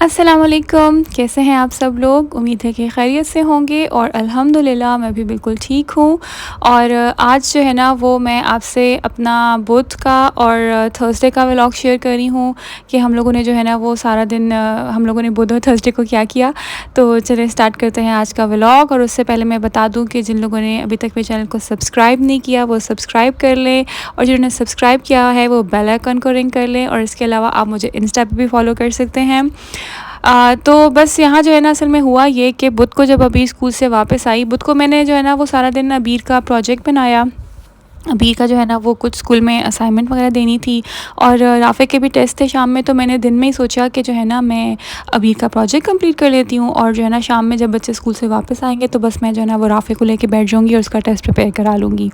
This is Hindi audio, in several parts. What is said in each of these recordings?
अस्सलामुअलैकुम, कैसे हैं आप सब लोग? उम्मीद है कि खैरियत से होंगे और अल्हम्दुलिल्लाह मैं भी बिल्कुल ठीक हूँ। और आज जो है ना वो मैं आपसे अपना बुध का और थर्सडे का व्लॉग शेयर कर रही हूँ कि हम लोगों ने जो है ना वो सारा दिन हम लोगों ने बुध और थर्सडे को क्या किया। तो चलिए स्टार्ट करते हैं आज का व्लॉग। और उससे पहले मैं बता दूँ कि जिन लोगों ने अभी तक मेरे चैनल को सब्सक्राइब नहीं किया वो सब्सक्राइब कर लें, और जिन्होंने सब्सक्राइब किया है वो बेल आइकन को रिंग कर लें। और इसके अलावा आप मुझे इंस्टा पे भी फॉलो कर सकते हैं। तो बस यहाँ जो है ना असल में हुआ ये कि बुध को जब अभी स्कूल से वापस आई, बुध को मैंने जो है ना वो सारा दिन अबीर का प्रोजेक्ट बनाया। अबीर का जो है ना वो कुछ स्कूल में असाइनमेंट वगैरह देनी थी, और राफ़े के भी टेस्ट थे शाम में। तो मैंने दिन में ही सोचा कि जो है ना मैं अबीर का प्रोजेक्ट कंप्लीट कर लेती हूँ, और जो है ना शाम में जब बच्चे स्कूल से वापस आएंगे तो बस मैं जो है ना वो राफ़े को लेके बैठ जाऊँगी और उसका टेस्ट प्रिपेयर करा लूँगी।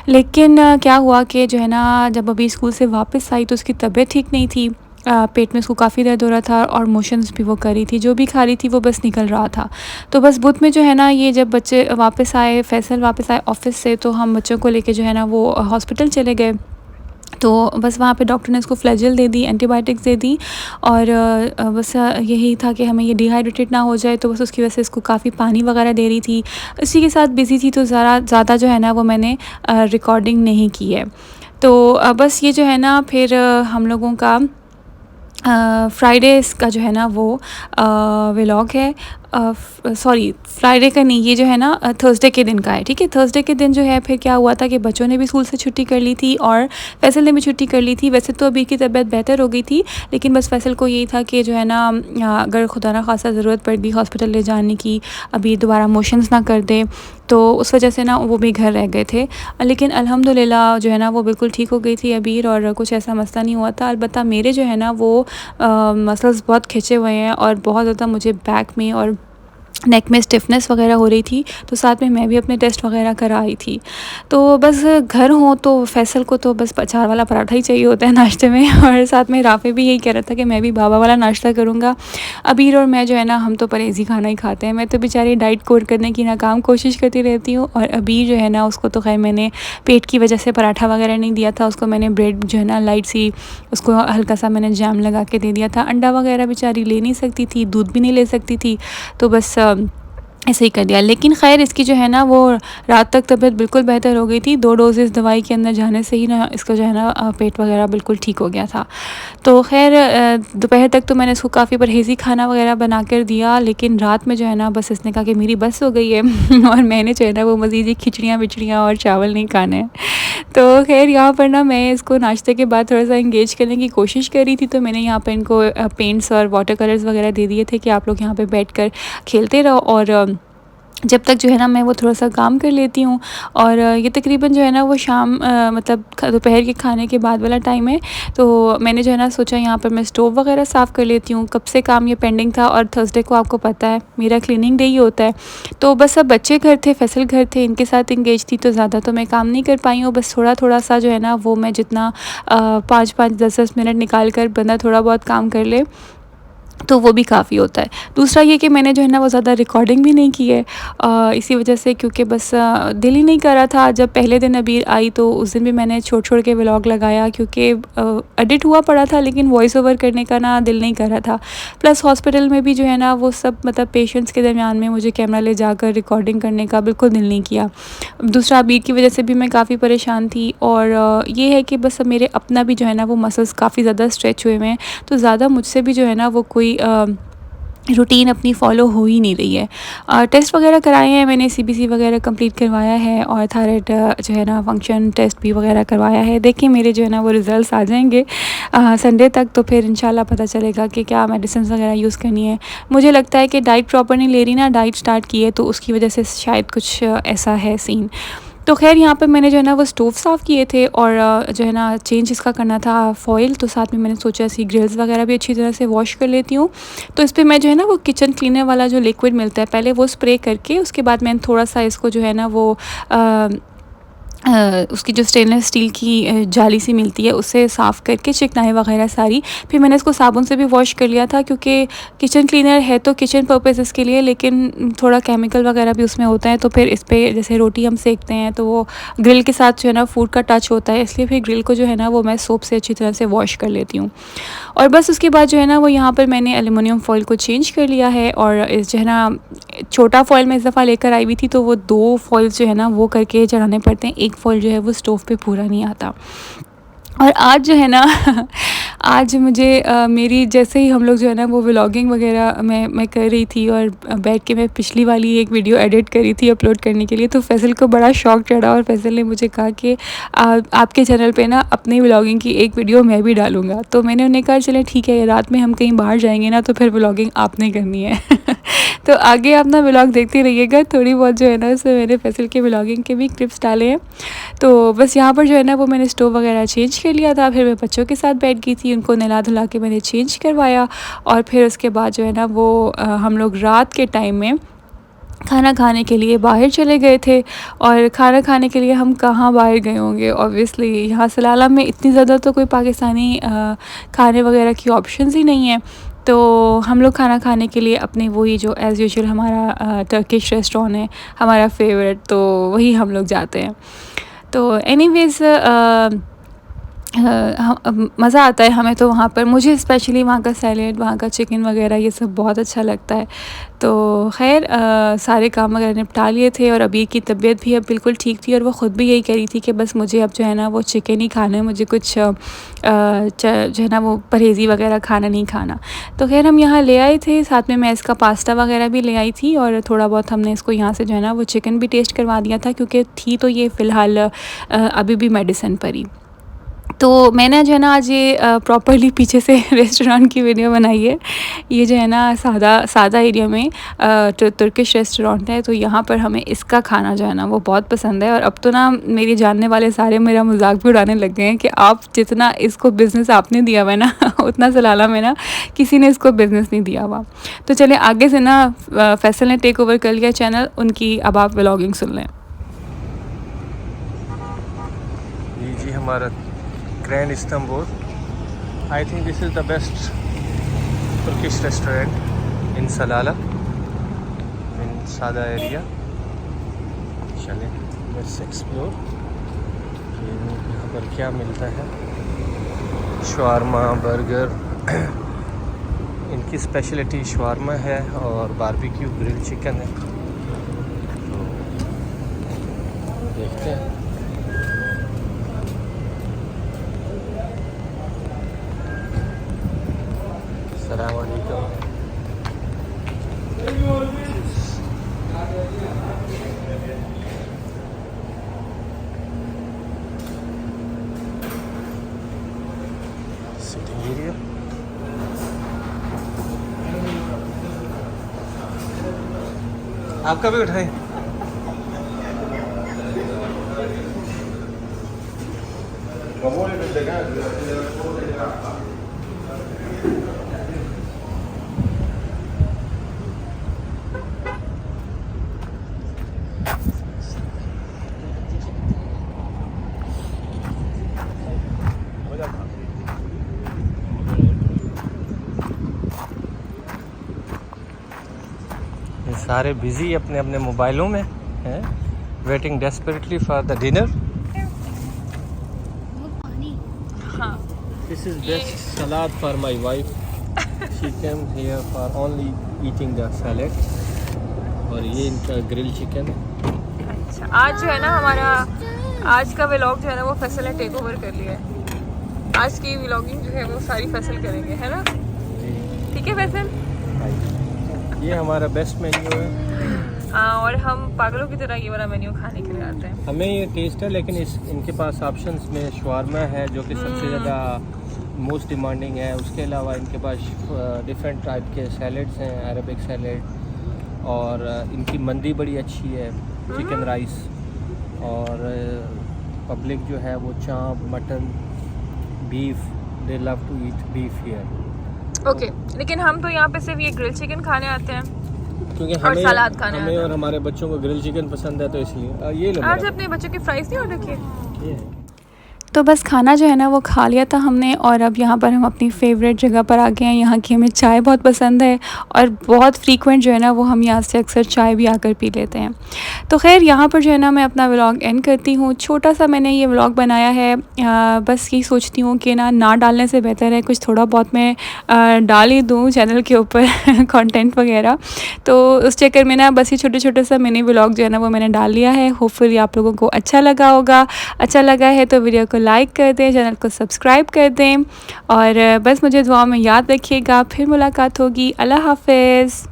लेकिन क्या हुआ कि जो है ना जब अभी स्कूल से वापस आई तो उसकी तबीयत ठीक नहीं थी। पेट में उसको काफ़ी दर्द हो रहा था और मोशंस भी वो कर रही थी, जो भी खा रही थी वो बस निकल रहा था। तो बस बुध में जो है ना ये जब बच्चे वापस आए, फ़ैसल वापस आए ऑफ़िस से, तो हम बच्चों को लेके जो है ना वो हॉस्पिटल चले गए। तो बस वहाँ पे डॉक्टर ने इसको फ्लैजेल दे दी, एंटीबायोटिक्स दे दी, और बस यही था कि हमें ये डिहाइड्रेटेड ना हो जाए, तो बस उसकी वजह से इसको काफ़ी पानी वगैरह दे रही थी। इसी के साथ बिज़ी थी तो ज़्यादा जो है ना वो मैंने रिकॉर्डिंग नहीं की है। तो बस ये जो है ना फिर हम लोगों का फ्राइडेज़ का जो है ना वो व्लॉग है। सॉरी, फ्राइडे का नहीं, ये जो है ना थर्सडे के दिन का है। ठीक है, थर्सडे के दिन जो है फिर क्या हुआ था कि बच्चों ने भी स्कूल से छुट्टी कर ली थी और फैसल ने भी छुट्टी कर ली थी। वैसे तो अभी की तबीयत बेहतर हो गई थी, लेकिन बस फैसल को यही था कि जो है ना अगर खुदा ना खासा ज़रूरत पड़ गई हॉस्पिटल ले जाने की, अभी दोबारा मोशंस ना कर दे, तो उस वजह से ना वो भी घर रह गए थे। लेकिन अल्हम्दुलिल्लाह जो है ना वो बिल्कुल ठीक हो गई थी अबीर, और कुछ ऐसा मसला नहीं हुआ था। अलबत्ता मेरे जो है ना वो मसल्स बहुत खिंचे हुए हैं और बहुत ज़्यादा मुझे बैक में और नेक में स्टिफनेस वगैरह हो रही थी। तो साथ में मैं भी अपने टेस्ट वगैरह करा आई थी। तो बस घर हो तो फैसल को तो बस अचार वाला पराठा ही चाहिए होता है नाश्ते में, और साथ में राफ़े भी यही कह रहा था कि मैं भी बाबा वाला नाश्ता करूँगा। अबीर और मैं जो है ना हम तो परहेज़ी खाना ही खाते हैं। मैं तो बेचारी डाइट कोर करने की नाकाम कोशिश करती रहती हूँ, और अबीर जो है ना उसको तो खैर मैंने पेट की वजह से पराठा वगैरह नहीं दिया था, उसको मैंने ब्रेड जो है ना लाइट सी, उसको हल्का सा मैंने जैम लगा के दे दिया था। अंडा वगैरह बेचारी ले नहीं सकती थी, दूध भी नहीं ले सकती थी, तो बस ऐसे ही कर दिया। लेकिन ख़ैर इसकी जो है ना वो रात तक तबीयत बिल्कुल बेहतर हो गई थी। 2 डोज़ेज़ दवाई के अंदर जाने से ही ना इसका जो है ना पेट वगैरह बिल्कुल ठीक हो गया था। तो ख़ैर दोपहर तक तो मैंने इसको काफ़ी परहेज़ी खाना वगैरह बना कर दिया, लेकिन रात में जो है ना बस इसने कहा कि मेरी बस हो गई है और मैंने जो है ना वो मज़ीद ही खिचड़ियाँ और चावल नहीं खाने हैं। तो ख़ैर यहाँ पर ना मैं इसको नाश्ते के बाद थोड़ा-सा एंगेज करने की कोशिश कर रही थी, तो मैंने यहाँ पे इनको पेंट्स और वाटर कलर्स वगैरह दे दिए थे कि आप लोग यहाँ पे बैठकर खेलते रहो, और जब तक जो है ना मैं वो थोड़ा-सा काम कर लेती हूँ। और ये तकरीबन जो है ना वो शाम मतलब दोपहर के खाने के बाद वाला टाइम है। तो मैंने जो है ना सोचा यहाँ पर मैं स्टोव वगैरह साफ़ कर लेती हूँ। कब से काम ये पेंडिंग था, और थर्सडे को आपको पता है मेरा क्लीनिंग डे ही होता है। तो बस अब बच्चे घर थे, फैसल घर थे, इनके साथ एंगेज थी, तो ज़्यादा तो मैं काम नहीं कर पाई हूँ। बस थोड़ा-थोड़ा सा जो है ना वो मैं जितना 5-5 10-10 मिनट निकाल कर बंदा थोड़ा बहुत काम कर ले, तो वो भी काफ़ी होता है। दूसरा ये कि मैंने जो है ना वो ज़्यादा रिकॉर्डिंग भी नहीं की है इसी वजह से, क्योंकि बस दिल ही नहीं कर रहा था। जब पहले दिन अबीर आई तो उस दिन भी मैंने छोड़-छोड़ के व्लॉग लगाया, क्योंकि एडिट हुआ पड़ा था, लेकिन वॉइस ओवर करने का ना दिल नहीं कर रहा था। प्लस हॉस्पिटल में भी जो है ना वो सब मतलब पेशेंट्स के दरमियान में मुझे कैमरा ले जाकर रिकॉर्डिंग करने का बिल्कुल दिल नहीं किया। दूसरा अबीर की वजह से भी मैं काफ़ी परेशान थी, और ये है कि बस अब मेरे अपना भी जो है ना वो मसल्स काफ़ी ज़्यादा स्ट्रेच हुए हुए हैं, तो ज़्यादा मुझसे भी जो है ना वो कोई रूटीन अपनी फ़ॉलो हो ही नहीं रही है। टेस्ट वगैरह कराए हैं मैंने, सीबीसी वगैरह कंप्लीट करवाया है, और थायराइड जो है ना फंक्शन टेस्ट भी वगैरह करवाया है। देखिए मेरे जो है ना वो रिज़ल्ट्स आ जाएंगे संडे तक, तो फिर इंशाल्लाह पता चलेगा कि क्या मेडिसिन वगैरह यूज़ करनी है। मुझे लगता है कि डाइट प्रॉपर नहीं ले रही ना, डाइट स्टार्ट की है तो उसकी वजह से शायद कुछ ऐसा है सीन। तो ख़ैर यहाँ पे मैंने जो है ना वो स्टोव साफ़ किए थे, और जो है ना चेंज इसका करना था फ़ॉइल, तो साथ में मैंने सोचा ऐसी ग्रिल्स वगैरह भी अच्छी तरह से वॉश कर लेती हूँ। तो इस पे मैं जो है ना वो किचन क्लीनर वाला जो लिक्विड मिलता है, पहले वो स्प्रे करके उसके बाद मैंने थोड़ा-सा इसको जो है ना वो उसकी जो स्टेनलेस स्टील की जाली सी मिलती है उससे साफ़ करके चिकनाई वगैरह सारी, फिर मैंने इसको साबुन से भी वॉश कर लिया था क्योंकि किचन क्लीनर है तो किचन पर्पसेस के लिए, लेकिन थोड़ा केमिकल वगैरह भी उसमें होता है, तो फिर इस पे जैसे रोटी हम सेकते हैं तो वो ग्रिल के साथ जो है ना फूड का टच होता है, इसलिए फिर ग्रिल को जो है ना वो मैं सोप से अच्छी तरह से वॉश कर लेती हूँ। और बस उसके बाद जो है ना वो यहाँ पर मैंने एल्युमिनियम फॉइल को चेंज कर लिया है, और इस जो है ना छोटा फॉइल मैं इस दफ़ा लेकर आई हुई थी, तो वो 2 फॉइल्स जो है ना वो करके चढ़ाने पड़ते हैं, एक फॉइल जो है वो स्टोव पे पूरा नहीं आता। और आज जो है ना आज मुझे मेरी जैसे ही हम लोग जो है ना वो व्लॉगिंग वगैरह मैं कर रही थी, और बैठ के मैं पिछली वाली एक वीडियो एडिट करी थी अपलोड करने के लिए, तो फैसल को बड़ा शौक चढ़ा और फैसल ने मुझे कहा कि आपके चैनल पे ना अपनी व्लॉगिंग की एक वीडियो मैं भी डालूँगा। तो मैंने उन्हें कहा चलें ठीक है, रात में हम कहीं बाहर जाएंगे ना तो फिर व्लॉगिंग आपने करनी है तो आगे आप ना व्लॉग देखते रहिएगा, थोड़ी बहुत जो है ना उसमें मैंने फैसल के व्लॉगिंग के भी क्लिप्स डाले हैं। तो बस यहाँ पर जो है ना वो मैंने स्टोव वगैरह चेंज कर लिया था, फिर मैं बच्चों के साथ बैठ गई थी, उनको नहला धुला के मैंने चेंज करवाया, और फिर उसके बाद जो है ना वो हम लोग रात के टाइम में खाना खाने के लिए बाहर चले गए थे। और खाना खाने के लिए हम कहाँ बाहर गए होंगे, ऑब्वियसली यहाँ सलाला में इतनी ज़्यादा तो कोई पाकिस्तानी खाने वगैरह की ऑप्शंस ही नहीं है, तो हम लोग खाना खाने के लिए अपने वही जो एज़ यूजुअल हमारा टर्किश रेस्टोरेंट है हमारा फेवरेट, तो वही हम लोग जाते हैं। तो एनीवेज़ मज़ा आता है हमें तो वहाँ पर, मुझे स्पेशली वहाँ का सैलेड, वहाँ का चिकन वगैरह ये सब बहुत अच्छा लगता है। तो खैर सारे काम वगैरह निपटा लिए थे, और अभी की तबीयत भी अब बिल्कुल ठीक थी, और वो ख़ुद भी यही कह रही थी कि बस मुझे अब जो है ना वो चिकन ही खाना है, मुझे कुछ जो है ना वो परहेज़ी वगैरह खाना नहीं खाना। तो खैर हम यहाँ ले आए थे, साथ में मैं इसका पास्ता वगैरह भी ले आई थी, और थोड़ा बहुत हमने इसको यहाँ से जो है ना वो चिकन भी टेस्ट करवा दिया था, क्योंकि थी तो ये फ़िलहाल अभी भी मेडिसिन पर ही। तो मैंने जो है ना आज ये प्रॉपर्ली पीछे से रेस्टोरेंट की वीडियो बनाई है। ये जो है ना सादा एरिया में तुर्किश रेस्टोरेंट है, तो यहाँ पर हमें इसका खाना जो है ना वो बहुत पसंद है। और अब तो ना मेरे जानने वाले सारे मेरा मजाक भी उड़ाने लग गए हैं कि आप जितना इसको बिज़नेस आपने दिया हुआ है ना उतना सलाला में ना किसी ने इसको बिज़नेस नहीं दिया हुआ। तो चले आगे से ना फैसल ने टेक ओवर कर लिया चैनल, उनकी अब आप व्लॉगिंग सुन लें। जी हमारा grand Istanbul, I think this is the best Turkish restaurant in Salalah, in Saada area. चलें लेट्स एक्सप्लोर यहाँ पर क्या मिलता है। शवारमा, बर्गर, इनकी स्पेशलिटी शवारमा है और बारबेक्यू ग्रिल चिकन है। तो देखते हैं। अस्सलामुअलैकुम। सिटिंग एरिया, आपका भी उठाएं। सारे बिजी अपने अपने मोबाइलों में हैं, waiting desperately for the dinner. हाँ, this is best salad for my wife, she came here for only eating the salad. और ये इनका ग्रिल चिकन है। अच्छा, आज जो है ना हमारा आज का व्लॉग जो है ना वो फैसल ने टेक ओवर कर लिया है। आज की व्लॉगिंग जो है वो सारी फैसल करेंगे, है ना? ठीक है फैसल? ये हमारा बेस्ट मेन्यू है। और हम पागलों की तरह ये वाला मेन्यू खाने के लिए आते हैं। हमें ये टेस्ट है, लेकिन इनके पास ऑप्शंस में शवारमा है जो कि सबसे ज़्यादा मोस्ट डिमांडिंग है। उसके अलावा इनके पास डिफरेंट टाइप के सैलेड्स हैं, अरबिक सैलेड, और इनकी मंदी बड़ी अच्छी है, चिकन राइस। और पब्लिक जो है वो chop, mutton, beef, they love to eat beef here. Okay, लेकिन हम तो यहाँ पे सिर्फ ये ग्रिल चिकन खाने आते हैं, क्योंकि और सलाद खाना हमें है। और हमारे बच्चों को ग्रिल चिकन पसंद है, तो इसलिए ये लो आज मेरा। अपने बच्चों की फ्राइज नहीं ऑर्डर किए। ये है। तो बस खाना जो है ना वो खा लिया था हमने, और अब यहाँ पर हम अपनी फ़ेवरेट जगह पर आ गए हैं। यहाँ की हमें चाय बहुत पसंद है और बहुत फ्रीक्वेंट जो है ना वो हम यहाँ से अक्सर चाय भी आकर पी लेते हैं। तो ख़ैर यहाँ पर जो है ना मैं अपना व्लॉग एंड करती हूँ। छोटा सा मैंने ये व्लॉग बनाया है, बस यही सोचती हूँ कि ना डालने से बेहतर है कुछ थोड़ा बहुत मैं डाल ही दूँ चैनल के ऊपर कंटेंट वगैरह। तो उस चक्कर में ना बस ये छोटे-छोटे सा मिनी व्लॉग जो है ना वो मैंने डाल लिया है। होपफुली आप लोगों को अच्छा लगा होगा। अच्छा लगा है तो वीडियो को लाइक कर दें, चैनल को सब्सक्राइब कर दें और बस मुझे दुआ में याद रखिएगा। फिर मुलाकात होगी। अल्लाह हाफ़िज़।